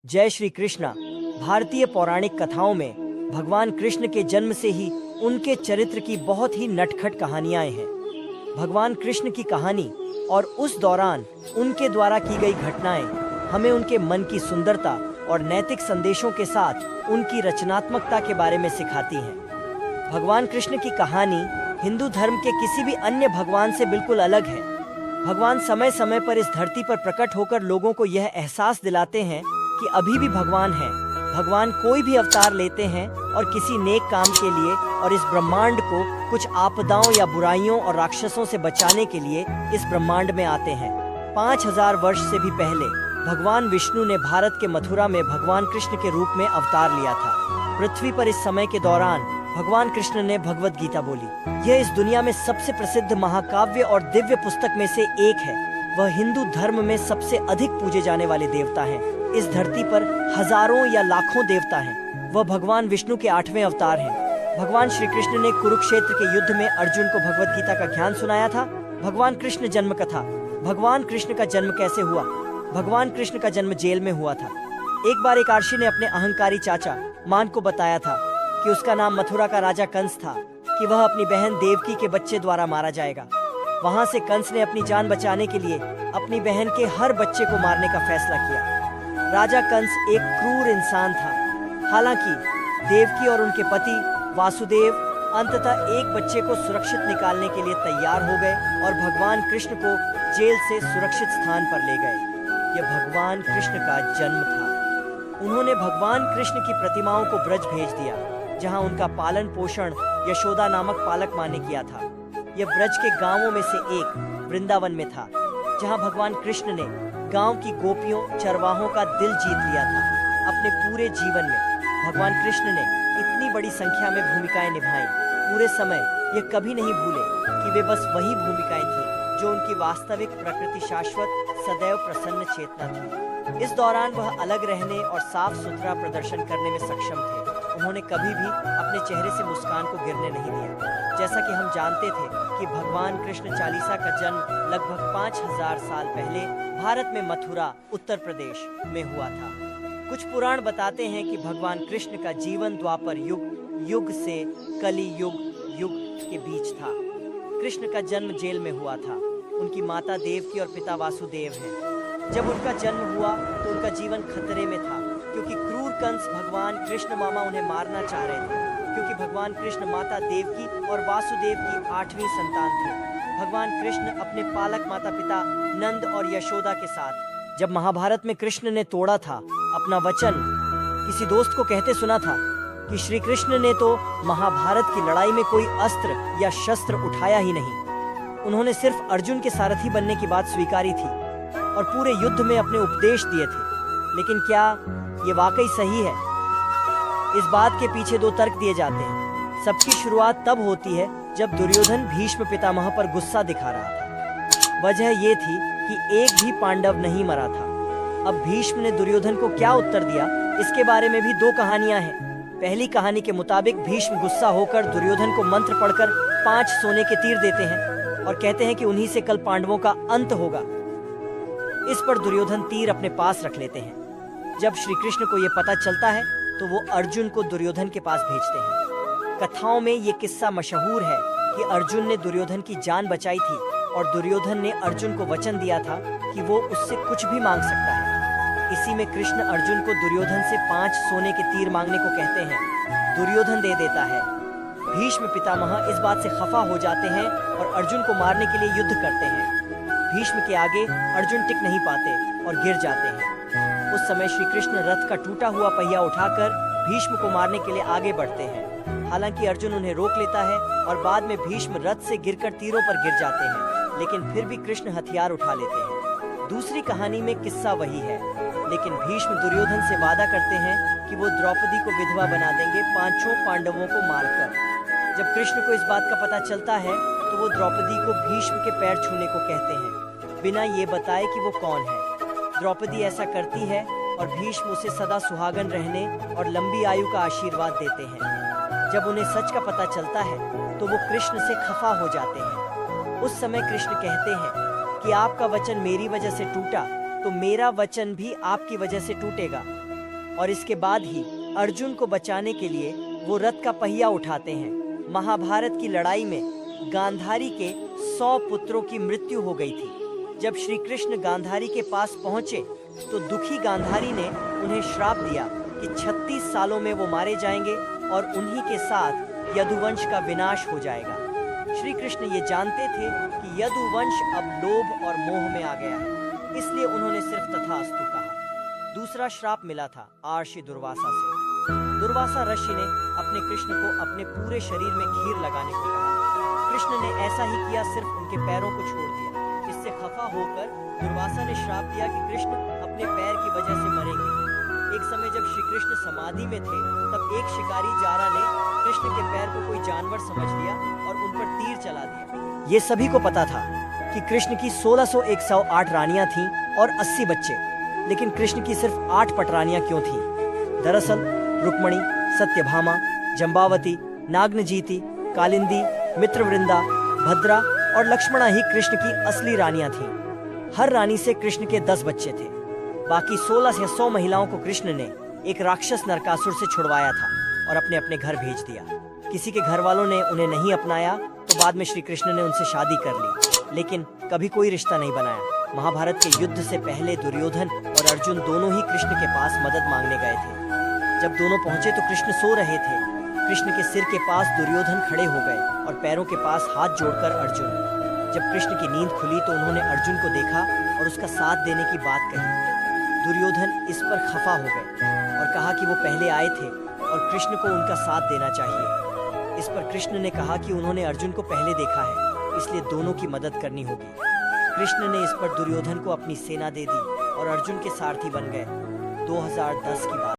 जय श्री कृष्णा। भारतीय पौराणिक कथाओं में भगवान कृष्ण के जन्म से ही उनके चरित्र की बहुत ही नटखट कहानियां हैं। भगवान कृष्ण की कहानी और उस दौरान उनके द्वारा की गई घटनाएं हमें उनके मन की सुंदरता और नैतिक संदेशों के साथ उनकी रचनात्मकता के बारे में सिखाती हैं। भगवान कृष्ण की कहानी हिंदू धर्म के किसी भी अन्य भगवान से बिल्कुल अलग है। भगवान समय समय पर इस धरती पर प्रकट होकर लोगों को यह एहसास दिलाते हैं कि अभी भी भगवान है। भगवान कोई भी अवतार लेते हैं और किसी नेक काम के लिए और इस ब्रह्मांड को कुछ आपदाओं या बुराइयों और राक्षसों से बचाने के लिए इस ब्रह्मांड में आते हैं। 5000 वर्ष से भी पहले भगवान विष्णु ने भारत के मथुरा में भगवान कृष्ण के रूप में अवतार लिया था। पृथ्वी पर इस समय के दौरान भगवान कृष्ण ने भगवत गीता बोली। यह इस दुनिया में सबसे प्रसिद्ध महाकाव्य और दिव्य पुस्तक में से एक है। वह हिंदू धर्म में सबसे अधिक पूजे जाने वाले देवता हैं। इस धरती पर हजारों या लाखों देवता हैं। वह भगवान विष्णु के 8वें अवतार हैं। भगवान श्री कृष्ण ने कुरुक्षेत्र के युद्ध में अर्जुन को भगवत गीता का ज्ञान सुनाया था। भगवान कृष्ण जन्म कथा। भगवान कृष्ण का जन्म कैसे हुआ? भगवान कृष्ण का जन्म जेल में हुआ था। एक बार एक आर्षि ने अपने अहंकारी चाचा मान को बताया था कि उसका नाम मथुरा का राजा कंस था, कि वह अपनी बहन देवकी के बच्चे द्वारा मारा जाएगा। वहां से कंस ने अपनी जान बचाने के लिए अपनी बहन के हर बच्चे को मारने का फैसला किया। राजा कंस एक क्रूर इंसान था। हालांकि देवकी और उनके पति वासुदेव अंततः एक बच्चे को सुरक्षित निकालने के लिए तैयार हो गए और भगवान कृष्ण को जेल से सुरक्षित स्थान पर ले गए। यह भगवान कृष्ण का जन्म था। उन्होंने भगवान कृष्ण की प्रतिमाओं को ब्रज भेज दिया, जहां उनका पालन पोषण यशोदा नामक पालक माँ ने किया था। यह ब्रज के गांवों में से एक वृंदावन में था, जहां भगवान कृष्ण ने गांव की गोपियों चरवाहों का दिल जीत लिया था। अपने पूरे जीवन में भगवान कृष्ण ने इतनी बड़ी संख्या में भूमिकाएं निभाई। पूरे समय ये कभी नहीं भूले कि वे बस वही भूमिकाएं थी जो उनकी वास्तविक प्रकृति शाश्वत सदैव प्रसन्न चेतना थी। इस दौरान वह अलग रहने और साफ सुथरा प्रदर्शन करने में सक्षम थे। उन्होंने कभी भी अपने चेहरे से मुस्कान को गिरने नहीं दिया। जैसा कि हम जानते थे कि भगवान कृष्ण चालीसा का जन्म लगभग 5000 साल पहले भारत में मथुरा उत्तर प्रदेश में हुआ था। कुछ पुराण बताते हैं कि भगवान कृष्ण का जीवन द्वापर युग से कली युग के बीच था। कृष्ण का जन्म जेल में हुआ था। उनकी माता देवकी और पिता वासुदेव हैं। जब उनका जन्म हुआ तो उनका जीवन खतरे में था, क्योंकि क्रूर कंस भगवान कृष्ण मामा उन्हें मारना चाह रहे थे। क्योंकि भगवान कृष्ण माता देवकी और वासुदेव की 8वीं संतान थे। भगवान कृष्ण अपने पालक माता पिता नंद और यशोदा के साथ जब महाभारत में कृष्ण ने तोड़ा था अपना वचन, किसी दोस्त को कहते सुना था कि श्री कृष्ण ने तो महाभारत की लड़ाई में कोई अस्त्र या शस्त्र उठाया ही नहीं। उन्होंने सिर्फ अर्जुन के सारथी बनने की बात स्वीकारी थी और पूरे युद्ध में अपने उपदेश दिए थे। लेकिन क्या ये वाकई सही है? इस बात के पीछे 2 तर्क दिए जाते हैं। सबकी शुरुआत तब होती है जब दुर्योधन भीष्म पितामह पर गुस्सा दिखा रहा था। वजह ये थी कि एक भी पांडव नहीं मरा था। अब भीष्म ने दुर्योधन को क्या उत्तर दिया, इसके बारे में भी 2 कहानियां हैं। पहली कहानी के मुताबिक भीष्म गुस्सा होकर दुर्योधन को मंत्र पढ़कर 5 सोने के तीर देते हैं और कहते हैं कि उन्हीं से कल पांडवों का अंत होगा। इस पर दुर्योधन तीर अपने पास रख लेते हैं। जब श्री कृष्ण को यह पता चलता है तो वो अर्जुन को दुर्योधन के पास भेजते हैं। कथाओं में ये किस्सा मशहूर है कि अर्जुन ने दुर्योधन की जान बचाई थी और दुर्योधन ने अर्जुन को वचन दिया था कि वो उससे कुछ भी मांग सकता है। इसी में कृष्ण अर्जुन को दुर्योधन से 5 सोने के तीर मांगने को कहते हैं। दुर्योधन दे देता है। भीष्म पितामह इस बात से खफा हो जाते हैं और अर्जुन को मारने के लिए युद्ध करते हैं। भीष्म के आगे अर्जुन टिक नहीं पाते और गिर जाते हैं। उस समय श्री कृष्ण रथ का टूटा हुआ पहिया उठाकर भीष्म को मारने के लिए आगे बढ़ते हैं। हालांकि अर्जुन उन्हें रोक लेता है और बाद में भीष्म रथ से गिरकर तीरों पर गिर जाते हैं, लेकिन फिर भी कृष्ण हथियार उठा लेते हैं। दूसरी कहानी में किस्सा वही है, लेकिन भीष्म दुर्योधन से वादा करते हैं कि वो द्रौपदी को विधवा बना देंगे 5 पांडवों को मारकर। जब कृष्ण को इस बात का पता चलता है तो वो द्रौपदी को भीष्म के पैर छूने को कहते हैं, बिना ये बताए कि वो कौन है। द्रौपदी ऐसा करती है और भीष्म उसे सदा सुहागन रहने और लंबी आयु का आशीर्वाद देते हैं। जब उन्हें सच का पता चलता है तो वो कृष्ण से खफा हो जाते हैं। उस समय कृष्ण कहते हैं कि आपका वचन मेरी वजह से टूटा तो मेरा वचन भी आपकी वजह से टूटेगा। और इसके बाद ही अर्जुन को बचाने के लिए वो रथ का पहिया उठाते हैं। महाभारत की लड़ाई में गांधारी के 100 पुत्रों की मृत्यु हो गई थी। जब श्री कृष्ण गांधारी के पास पहुंचे तो दुखी गांधारी ने उन्हें श्राप दिया कि 36 सालों में वो मारे जाएंगे और उन्हीं के साथ यदुवंश का विनाश हो जाएगा। श्री कृष्ण ये जानते थे कि यदुवंश अब लोभ और मोह में आ गया है, इसलिए उन्होंने सिर्फ तथास्तु कहा। दूसरा श्राप मिला था आर्षि दुर्वासा से। दुर्वासा ऋषि ने अपने कृष्ण को अपने पूरे शरीर में खीर लगाने को कहा। कृष्ण ने ऐसा ही किया, सिर्फ उनके पैरों को छोड़ दिया। इससे खफा होकर दुर्वासा ने श्राप दिया कि कृष्ण अपने पैर की वजह से मरेंगे। एक समय जब श्री कृष्ण समाधि में थे तब एक शिकारी जारा ने कृष्ण के पैर को कोई जानवर समझ लिया और उन पर तीर चला दिया। ये सभी को पता था कि कृष्ण की 1608 रानियां थीं और 80 बच्चे, लेकिन कृष्ण की सिर्फ 8 पटरानियां क्यों थीं? दरअसल रुक्मणी, सत्यभामा, जंबावती, नागनजीति, कालिंदी, मित्रवृंदा, भद्रा और लक्ष्मणा ही कृष्ण की असली रानियां थीं। हर रानी से कृष्ण के 10 बच्चे थे। बाकी 16 से 100 महिलाओं को कृष्ण ने एक राक्षस नरकासुर से छुड़वाया था और अपने अपने घर भेज दिया। किसी के घर वालों ने उन्हें नहीं अपनाया तो बाद में श्री कृष्ण ने उनसे शादी कर ली, लेकिन कभी कोई रिश्ता नहीं बनाया। महाभारत के युद्ध से पहले दुर्योधन और अर्जुन दोनों ही कृष्ण के पास मदद मांगने गए थे। जब दोनों पहुंचे तो कृष्ण सो रहे थे। कृष्ण के सिर के पास दुर्योधन खड़े हो गए और पैरों के पास हाथ जोड़कर अर्जुन। जब कृष्ण की नींद खुली तो उन्होंने अर्जुन को देखा और उसका साथ देने की बात कही। दुर्योधन इस पर खफा हो गए और कहा कि वो पहले आए थे और कृष्ण को उनका साथ देना चाहिए। इस पर कृष्ण ने कहा कि उन्होंने अर्जुन को पहले देखा है, इसलिए दोनों की मदद करनी होगी। कृष्ण ने इस पर दुर्योधन को अपनी सेना दे दी और अर्जुन के सारथी बन गए। 2010 की बात।